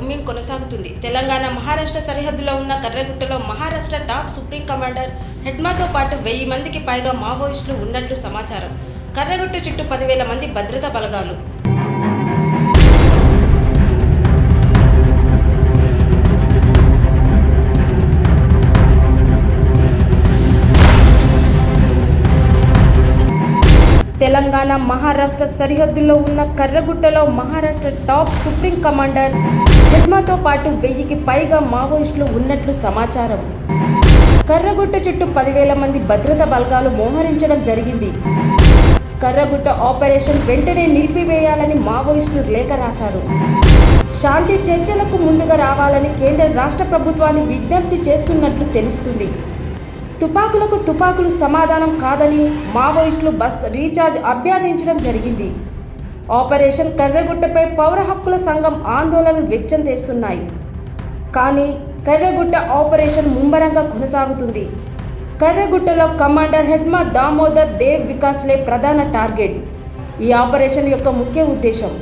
బుమ్మింగ్ కొనసాగుతుంది. తెలంగాణ మహారాష్ట్ర సరిహద్దులో ఉన్న కర్రగుట్టలో మహారాష్ట్ర టాప్ సుప్రీం కమాండర్ హెడ్మాతో పాటు 1000 మందికి పైగా మావోయిస్టులు ఉన్నట్లు సమాచారం. కర్రగుట్ట చుట్టూ 10,000 మంది భద్రతా బలగాలు. తెలంగాణ మహారాష్ట్ర సరిహద్దులో ఉన్న కర్రగుట్టలో మహారాష్ట్ర టాప్ సుప్రీం కమాండర్ హెడ్మాతో పాటు 1000కి పైగా మావోయిస్టులు ఉన్నట్లు సమాచారం. కర్రగుట్ట చుట్టూ 10,000 మంది భద్రతా బలగాలు మోహరించడం జరిగింది. కర్రగుట్ట ఆపరేషన్ వెంటనే నిలిపివేయాలని మావోయిస్టులు లేఖ రాశారు. శాంతి చర్చలకు ముందుగా రావాలని కేంద్ర రాష్ట్ర ప్రభుత్వాన్ని విజ్ఞప్తి చేస్తున్నట్లు తెలుస్తుంది. తుపాకులకు తుపాకులు సమాధానం కాదని మావోయిస్టులు బస్ రీఛార్జ్ అభ్యర్థించడం జరిగింది. ఆపరేషన్ కర్రగుట్టపై పౌర హక్కుల సంఘం ఆందోళన వ్యక్తం చేస్తున్నాయి. కానీ కర్రగుట్ట ఆపరేషన్ ముమ్మరంగా కొనసాగుతుంది. కర్రగుట్టలో కమాండర్ హెడ్మా దామోదర్ దేవ్ వికాస్లే ప్రధాన టార్గెట్. ఈ ఆపరేషన్ యొక్క ముఖ్య ఉద్దేశం